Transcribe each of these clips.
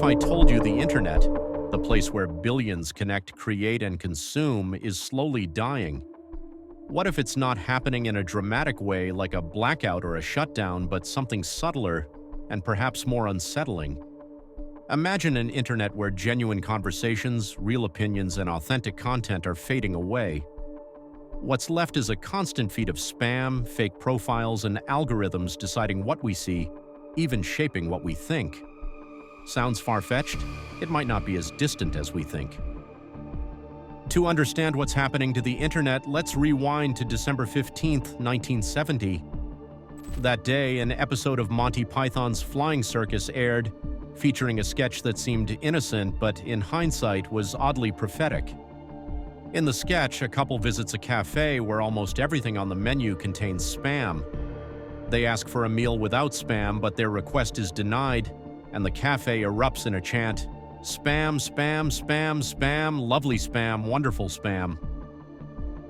if I told you the internet, the place where billions connect, create, and consume, is slowly dying? What if it's not happening in a dramatic way like a blackout or a shutdown, but something subtler and perhaps more unsettling? Imagine an internet where genuine conversations, real opinions, and authentic content are fading away. What's left is a constant feed of spam, fake profiles, and algorithms deciding what we see, even shaping what we think. Sounds far-fetched? It might not be as distant as we think. To understand what's happening to the internet, let's rewind to December 15th, 1970. That day, an episode of Monty Python's Flying Circus aired, featuring a sketch that seemed innocent but, in hindsight, was oddly prophetic. In the sketch, a couple visits a cafe where almost everything on the menu contains spam. They ask for a meal without spam, but their request is denied, and the cafe erupts in a chant, "Spam, spam, spam, spam, lovely spam, wonderful spam."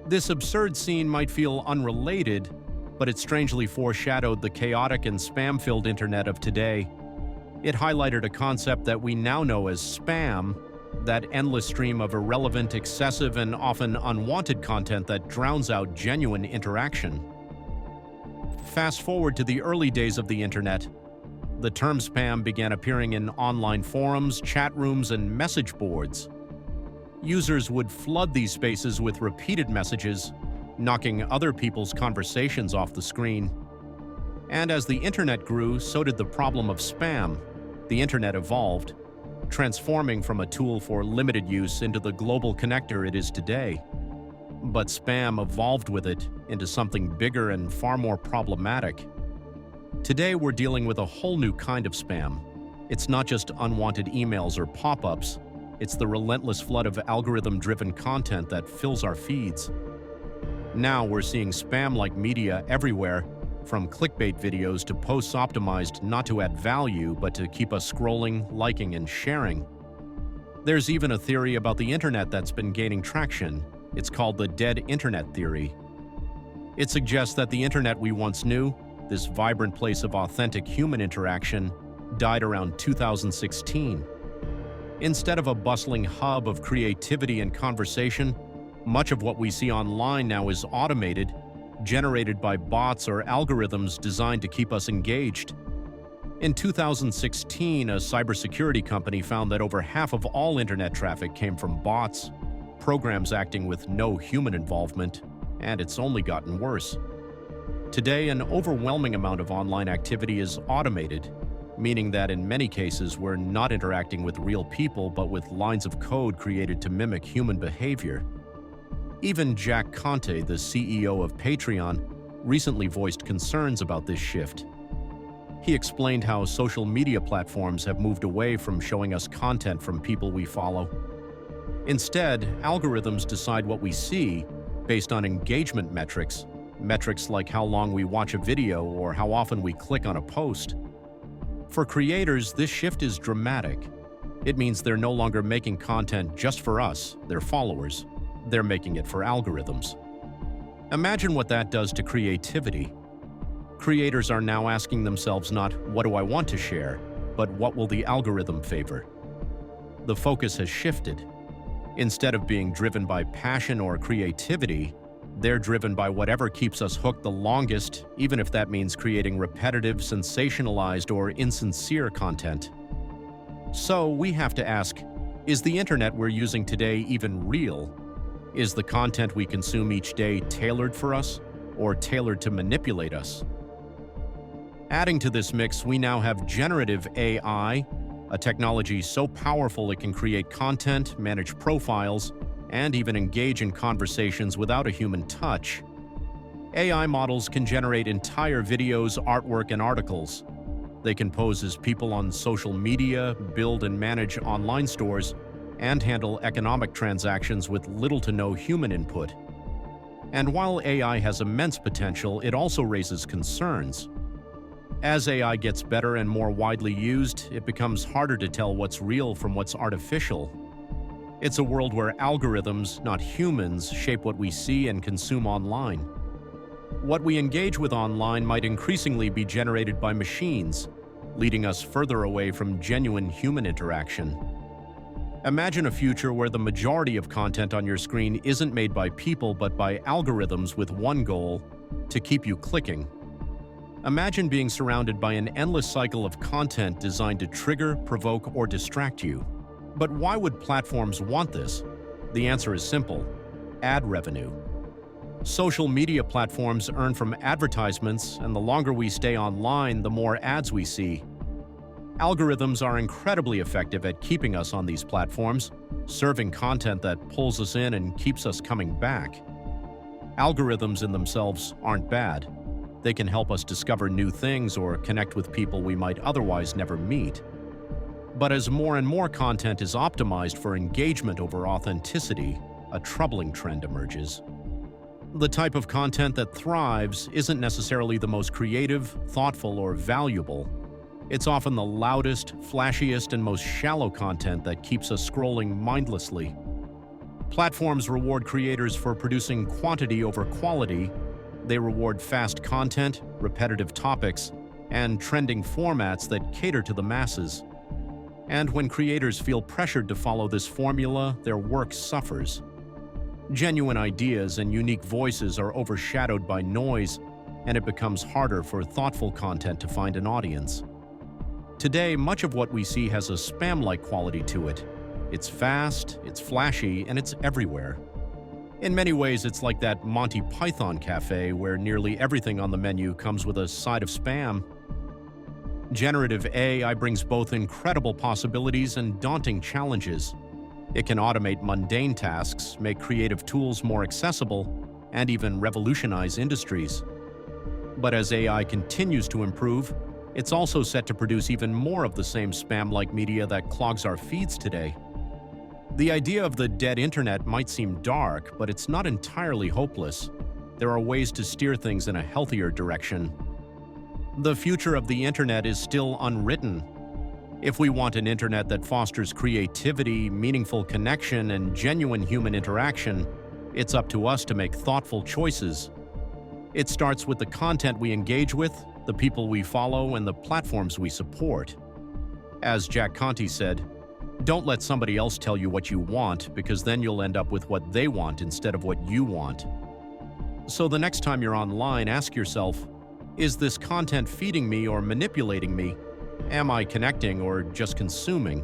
This absurd scene might feel unrelated, but it strangely foreshadowed the chaotic and spam-filled internet of today. It highlighted a concept that we now know as spam, that endless stream of irrelevant, excessive, and often unwanted content that drowns out genuine interaction. Fast forward to the early days of the internet. The term spam began appearing in online forums, chat rooms, and message boards. Users would flood these spaces with repeated messages, knocking other people's conversations off the screen. And as the internet grew, so did the problem of spam. The internet evolved, transforming from a tool for limited use into the global connector it is today. But spam evolved with it into something bigger and far more problematic. Today, we're dealing with a whole new kind of spam. It's not just unwanted emails or pop-ups, it's the relentless flood of algorithm-driven content that fills our feeds. Now we're seeing spam-like media everywhere, from clickbait videos to posts optimized not to add value, but to keep us scrolling, liking, and sharing. There's even a theory about the internet that's been gaining traction. It's called the dead internet theory. It suggests that the internet we once knew, this vibrant place of authentic human interaction, died around 2016. Instead of a bustling hub of creativity and conversation, much of what we see online now is automated, generated by bots or algorithms designed to keep us engaged. In 2016, a cybersecurity company found that over half of all internet traffic came from bots, programs acting with no human involvement, and it's only gotten worse. Today, an overwhelming amount of online activity is automated, meaning that in many cases we're not interacting with real people but with lines of code created to mimic human behavior. Even Jack Conte, the CEO of Patreon, recently voiced concerns about this shift. He explained how social media platforms have moved away from showing us content from people we follow. Instead, algorithms decide what we see based on engagement metrics, metrics like how long we watch a video or how often we click on a post. For creators, this shift is dramatic. It means they're no longer making content just for us, their followers. They're making it for algorithms. Imagine what that does to creativity. Creators are now asking themselves not, "What do I want to share?" but "What will the algorithm favor?" The focus has shifted. Instead of being driven by passion or creativity, they're driven by whatever keeps us hooked the longest, even if that means creating repetitive, sensationalized, or insincere content. So we have to ask, is the internet we're using today even real? Is the content we consume each day tailored for us, or tailored to manipulate us? Adding to this mix, we now have generative AI, a technology so powerful it can create content, manage profiles, and even engage in conversations without a human touch. AI models can generate entire videos, artwork, and articles. They can pose as people on social media, build and manage online stores, and handle economic transactions with little to no human input. And while AI has immense potential, it also raises concerns. As AI gets better and more widely used, it becomes harder to tell what's real from what's artificial. It's a world where algorithms, not humans, shape what we see and consume online. What we engage with online might increasingly be generated by machines, leading us further away from genuine human interaction. Imagine a future where the majority of content on your screen isn't made by people but by algorithms with one goal: to keep you clicking. Imagine being surrounded by an endless cycle of content designed to trigger, provoke, or distract you. But why would platforms want this? The answer is simple: ad revenue. Social media platforms earn from advertisements, and the longer we stay online, the more ads we see. Algorithms are incredibly effective at keeping us on these platforms, serving content that pulls us in and keeps us coming back. Algorithms in themselves aren't bad. They can help us discover new things or connect with people we might otherwise never meet. But as more and more content is optimized for engagement over authenticity, a troubling trend emerges. The type of content that thrives isn't necessarily the most creative, thoughtful, or valuable. It's often the loudest, flashiest, and most shallow content that keeps us scrolling mindlessly. Platforms reward creators for producing quantity over quality. They reward fast content, repetitive topics, and trending formats that cater to the masses. And when creators feel pressured to follow this formula, their work suffers. Genuine ideas and unique voices are overshadowed by noise, and it becomes harder for thoughtful content to find an audience. Today, much of what we see has a spam-like quality to it. It's fast, it's flashy, and it's everywhere. In many ways, it's like that Monty Python cafe where nearly everything on the menu comes with a side of spam. Generative AI brings both incredible possibilities and daunting challenges. It can automate mundane tasks, make creative tools more accessible, and even revolutionize industries. But as AI continues to improve, it's also set to produce even more of the same spam-like media that clogs our feeds today. The idea of the dead internet might seem dark, but it's not entirely hopeless. There are ways to steer things in a healthier direction. The future of the internet is still unwritten. If we want an internet that fosters creativity, meaningful connection, and genuine human interaction, it's up to us to make thoughtful choices. It starts with the content we engage with, the people we follow, and the platforms we support. As Jack Conte said, "Don't let somebody else tell you what you want, because then you'll end up with what they want instead of what you want." So the next time you're online, ask yourself, is this content feeding me or manipulating me? Am I connecting or just consuming?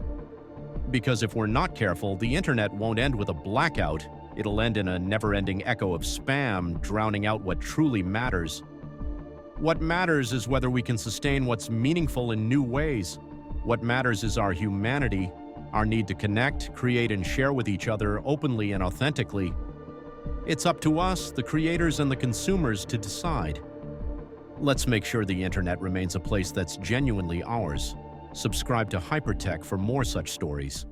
Because if we're not careful, the internet won't end with a blackout. It'll end in a never-ending echo of spam, drowning out what truly matters. What matters is whether we can sustain what's meaningful in new ways. What matters is our humanity, our need to connect, create, and share with each other openly and authentically. It's up to us, the creators and the consumers, to decide. Let's make sure the internet remains a place that's genuinely ours. Subscribe to Hypertech for more such stories.